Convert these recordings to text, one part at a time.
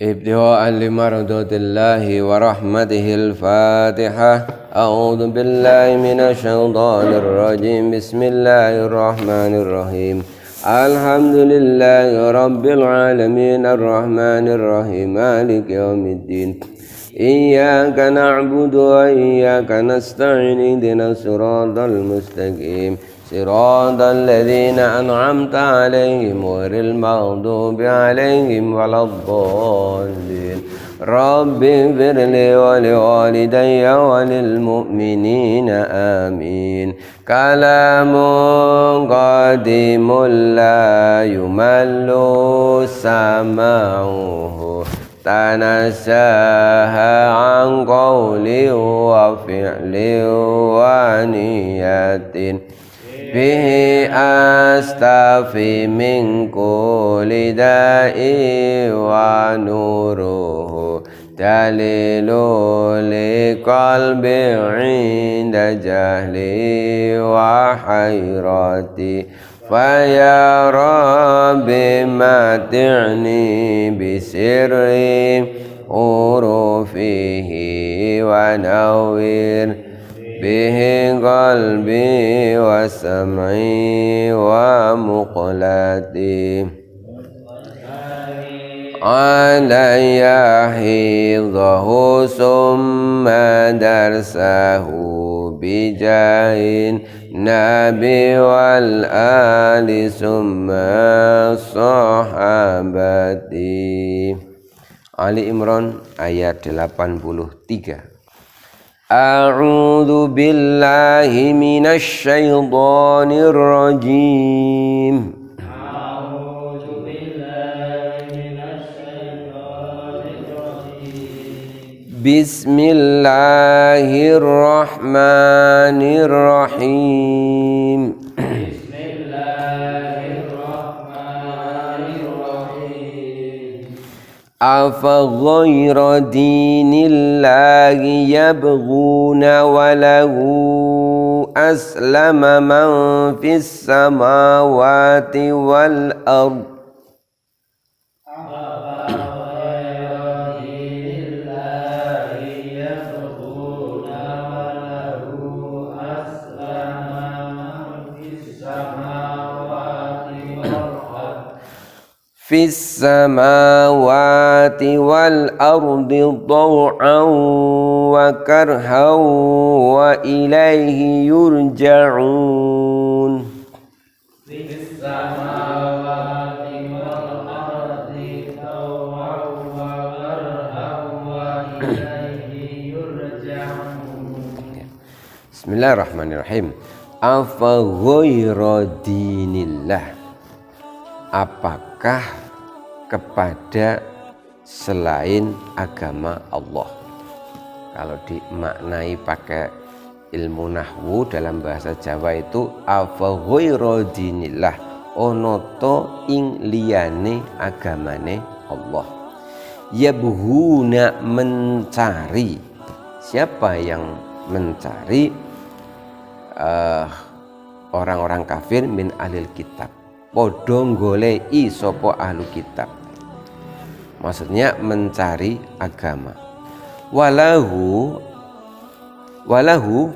ابتغاء لمرضات الله ورحمته الفاتحة. أعوذ بالله من الشيطان الرجيم. بسم الله الرحمن الرحيم. الحمد لله رب العالمين الرحمن الرحيم مالك يوم الدين. إياك نعبد وإياك نستعين اهدنا الصراط المستقيم صراط الذين أنعمت عليهم غير المغضوب عليهم ولا الضالين. رب اغفر لي ولوالدي وللمؤمنين آمين. كلام قديم لا يمل سماعه تنزه عن قول وفعل ونية به أستفي من كل داء ونوره دليل لقلبي عند جهلي وحيرتي. فيا رب متعني بسر حروفه ونور به قلبي وسمعي ومقلتي. علي حفظه ثم درسه بجاه النبي والآل ثم الصحابة. Ali Imran ayat 83. A'udzu billahi minasy syaithanir rajim. A'udzu billahi minasy syaithanir rajim. Bismillahirrahmanirrahim. Afa ghayra dinillahi yabghuna wa lahu aslama man fis samawati wal ard. Fis samawati wal ardi taw'an wa karhan wa ilaihi yurja'un. Fis samawati wal ardi taw'an wa karhan wa ilaihi yurja'un. Bismillahirrahmanirrahim. Afa ghayra dinillah, apakah kepada selain agama Allah? Kalau dimaknai pakai ilmu nahwu dalam bahasa Jawa itu afa ghayra dinillah, ono to ing liyane agamane Allah. Yabhuna, mencari. Siapa yang mencari? Orang-orang kafir min ahlil kitab, podo golei sapa ahlu kitab. Maksudnya mencari agama. Walahu,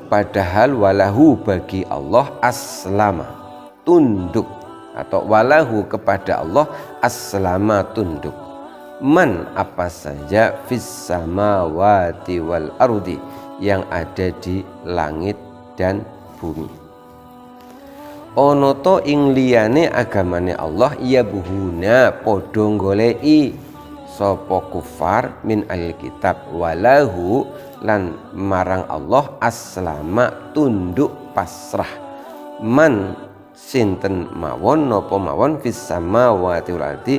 padahal walahu bagi Allah aslama, tunduk, atau walahu kepada Allah aslama, tunduk. Man, apa saja, fis samawati wal ardi, yang ada di langit dan bumi. Ono to ing liyane agamane Allah yabhuna, podo golei sapa kufar min alkitab, walahu lan marang Allah aslama, tunduk pasrah. Man, sinten mawon, napa mawon, fis samawati wal ardi,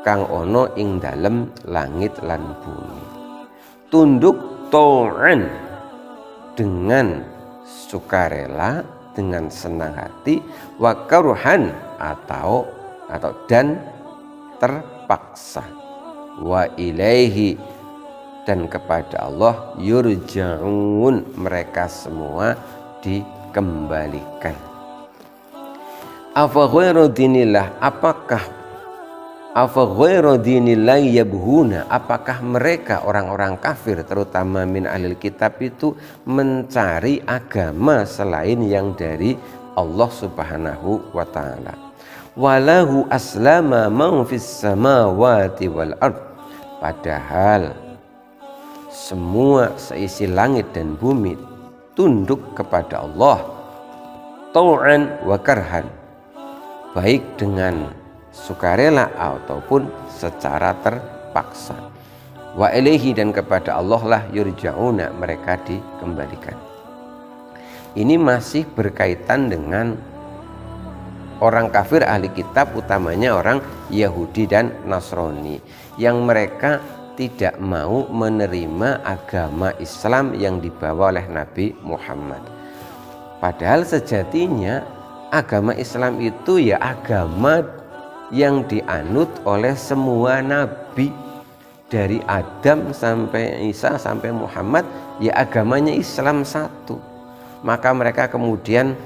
kang ono ing dalem langit lan bumi. Tunduk ta'an, dengan sukarela, dengan senang hati, wa karuhan, atau dan terpaksa. Wa ilaihi, dan kepada Allah, yurja'un, mereka semua dikembalikan. Afa ghairu dinillah, apakah afa ghairu dinillahi yabghuna, apakah mereka orang-orang kafir terutama min ahlil kitab itu mencari agama selain yang dari Allah Subhanahu wa taala. Walahu aslama man fis samawati wal ard, padahal semua seisi langit dan bumi tunduk kepada Allah tau'an wa karhan, baik dengan sukarela ataupun secara terpaksa. Wa ilaihi, dan kepada Allah lah yurja'una, mereka dikembalikan. Ini masih berkaitan dengan orang kafir ahli kitab, utamanya orang Yahudi dan Nasrani, yang mereka tidak mau menerima agama Islam yang dibawa oleh Nabi Muhammad. Padahal sejatinya agama Islam itu ya agama yang dianut oleh semua nabi, dari Adam sampai Isa sampai Muhammad, ya agamanya Islam satu. Maka mereka kemudian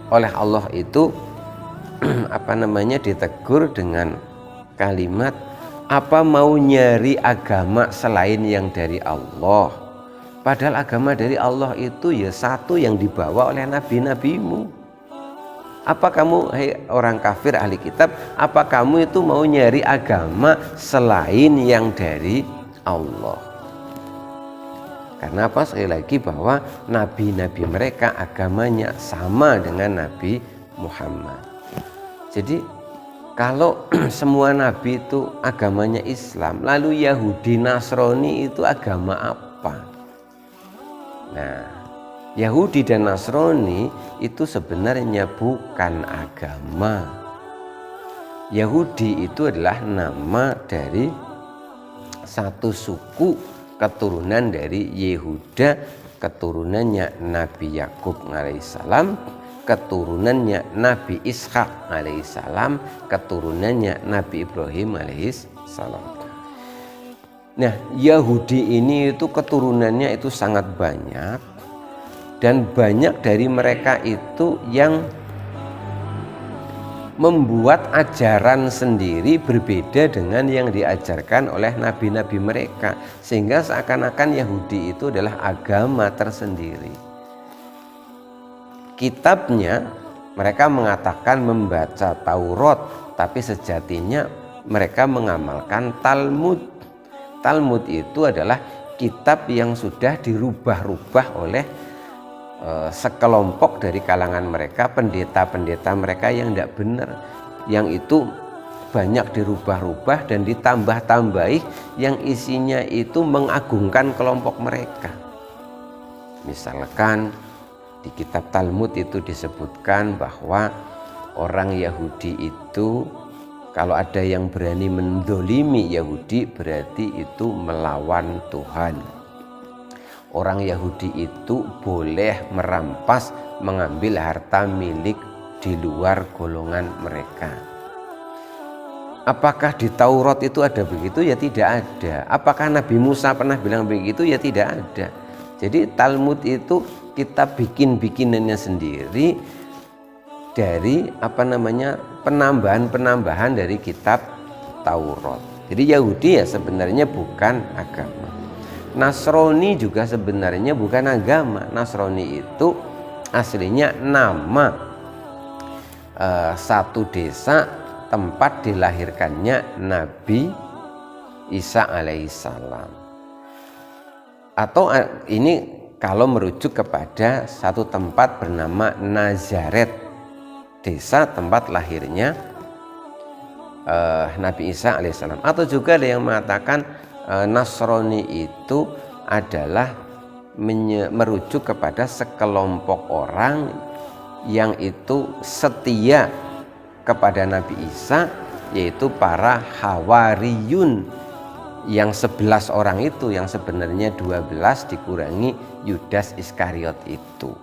oleh Allah itu ditegur dengan kalimat, apa mau nyari agama selain yang dari Allah? Padahal agama dari Allah itu ya satu yang dibawa oleh nabi-nabimu. Apa kamu, hai orang kafir ahli kitab, apa kamu itu mau nyari agama selain yang dari Allah? Karena apa? Sekali lagi bahwa nabi-nabi mereka agamanya sama dengan Nabi Muhammad. Jadi kalau semua nabi itu agamanya Islam, lalu Yahudi Nasrani itu agama apa? Nah, Yahudi dan Nasrani itu sebenarnya bukan agama. Yahudi itu adalah nama dari satu suku keturunan dari Yehuda, keturunannya Nabi Yakub alaihissalam, keturunannya Nabi Ishak alaihissalam, keturunannya Nabi Ibrahim alaihissalam. Nah, Yahudi ini itu keturunannya itu sangat banyak. Dan banyak dari mereka itu yang membuat ajaran sendiri berbeda dengan yang diajarkan oleh nabi-nabi mereka, sehingga seakan-akan Yahudi itu adalah agama tersendiri. Kitabnya mereka mengatakan membaca Taurat, tapi sejatinya mereka mengamalkan Talmud. Talmud itu adalah kitab yang sudah dirubah-rubah oleh sekelompok dari kalangan mereka, pendeta-pendeta mereka yang tidak benar, yang itu banyak dirubah-rubah dan ditambah-tambahi, yang isinya itu mengagungkan kelompok mereka. Misalkan di kitab Talmud itu disebutkan bahwa orang Yahudi itu kalau ada yang berani mendolimi Yahudi berarti itu melawan Tuhan. Orang Yahudi itu boleh merampas, mengambil harta milik di luar golongan mereka. Apakah di Taurat itu ada begitu? Ya tidak ada. Apakah Nabi Musa pernah bilang begitu? Ya tidak ada. Jadi Talmud itu kita bikin-bikinannya sendiri dari penambahan-penambahan dari kitab Taurat. Jadi Yahudi ya sebenarnya bukan agama. Nasrani juga sebenarnya bukan agama. Nasrani itu aslinya nama satu desa tempat dilahirkannya Nabi Isa alaihissalam. Atau ini kalau merujuk kepada satu tempat bernama Nazaret, desa tempat lahirnya Nabi Isa alaihissalam. Atau juga ada yang mengatakan Nasrani itu adalah merujuk kepada sekelompok orang yang itu setia kepada Nabi Isa, yaitu para Hawariyun, yang 11 orang itu, yang sebenarnya 12 dikurangi Yudas Iskariot itu.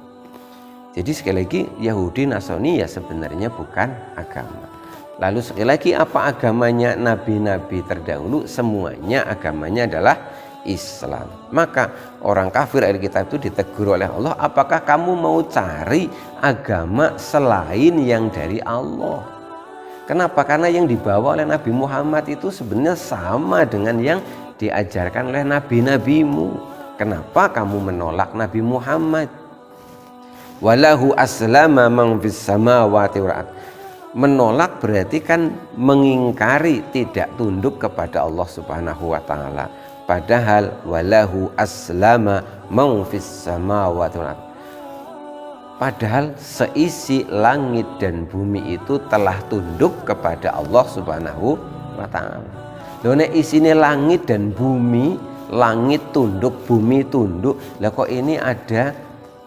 Jadi sekali lagi Yahudi Nasrani ya sebenarnya bukan agama. Lalu sekali lagi apa agamanya nabi-nabi terdahulu? Semuanya agamanya adalah Islam. Maka orang kafir ahli kitab itu ditegur oleh Allah, apakah kamu mau cari agama selain yang dari Allah? Kenapa? Karena yang dibawa oleh Nabi Muhammad itu sebenarnya sama dengan yang diajarkan oleh nabi-nabimu. Kenapa kamu menolak Nabi Muhammad? Walahu aslama man fis samawati wal ardh. Menolak berarti kan mengingkari, tidak tunduk kepada Allah Subhanahu wa taala. Padahal walahu aslama man fis samawati wal ardh. Padahal seisi langit dan bumi itu telah tunduk kepada Allah Subhanahu wa taala. Lho nek isine langit dan bumi, langit tunduk, bumi tunduk. Lah kok ini ada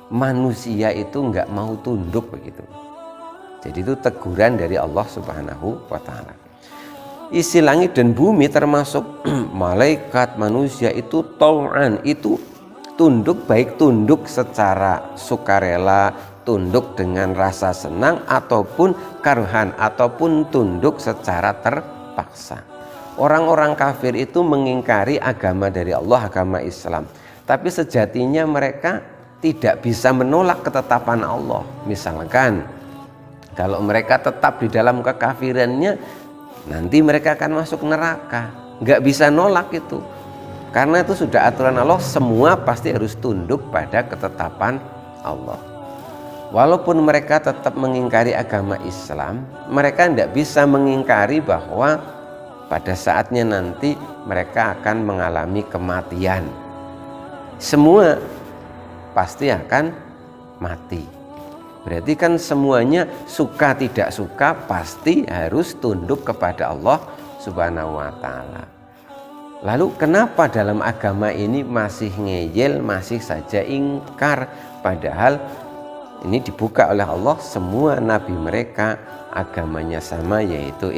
manusia itu enggak mau tunduk begitu. Jadi itu teguran dari Allah Subhanahu wa taala. Isi langit dan bumi termasuk malaikat, manusia itu tau'an, itu tunduk, baik tunduk secara sukarela, tunduk dengan rasa senang, ataupun karhan, ataupun tunduk secara terpaksa. Orang-orang kafir itu mengingkari agama dari Allah, agama Islam, tapi sejatinya mereka tidak bisa menolak ketetapan Allah. Misalkan kalau mereka tetap di dalam kekafirannya, nanti mereka akan masuk neraka. Nggak bisa nolak itu. Karena itu sudah aturan Allah, semua pasti harus tunduk pada ketetapan Allah. Walaupun mereka tetap mengingkari agama Islam, mereka tidak bisa mengingkari bahwa pada saatnya nanti mereka akan mengalami kematian. Semua pasti akan mati. Berarti kan semuanya suka tidak suka pasti harus tunduk kepada Allah Subhanahu wa taala. Lalu kenapa dalam agama ini masih ngeyel, masih saja ingkar? Padahal ini dibuka oleh Allah, semua nabi mereka agamanya sama, yaitu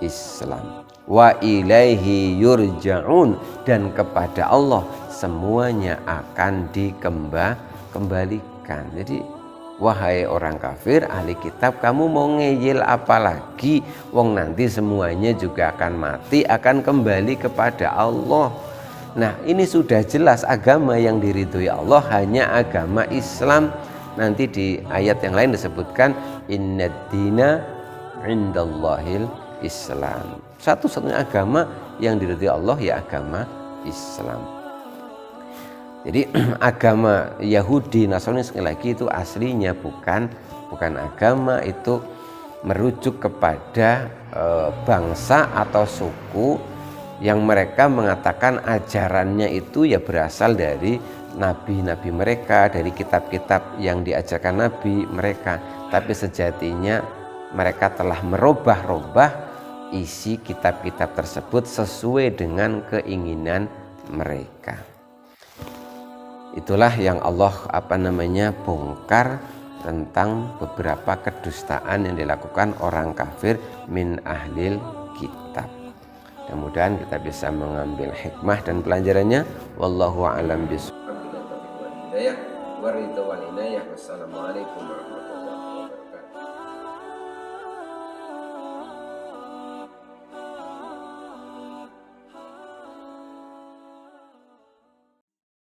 Islam. Wa ilaihi yurja'un, dan kepada Allah semuanya akan dikembalikan. Jadi wahai orang kafir, ahli kitab, kamu mau ngeyel apa lagi? Wong nanti semuanya juga akan mati, akan kembali kepada Allah. Nah, ini sudah jelas agama yang diridhoi Allah hanya agama Islam. Nanti di ayat yang lain disebutkan innad dina indallahil Islam. Satu-satunya agama yang diridhoi Allah ya agama Islam. Jadi agama Yahudi, Nasrani sekali lagi itu aslinya bukan agama, itu merujuk kepada bangsa atau suku yang mereka mengatakan ajarannya itu ya berasal dari nabi-nabi mereka, dari kitab-kitab yang diajarkan nabi mereka. Tapi sejatinya mereka telah merubah-rubah isi kitab-kitab tersebut sesuai dengan keinginan mereka. Itulah yang Allah bongkar tentang beberapa kedustaan yang dilakukan orang kafir min ahlil kitab. Mudah-mudahan kita bisa mengambil hikmah dan pelajarannya. Wallahu a'lam bishawab. Wassalamualaikum warahmatullahi wabarakatuh.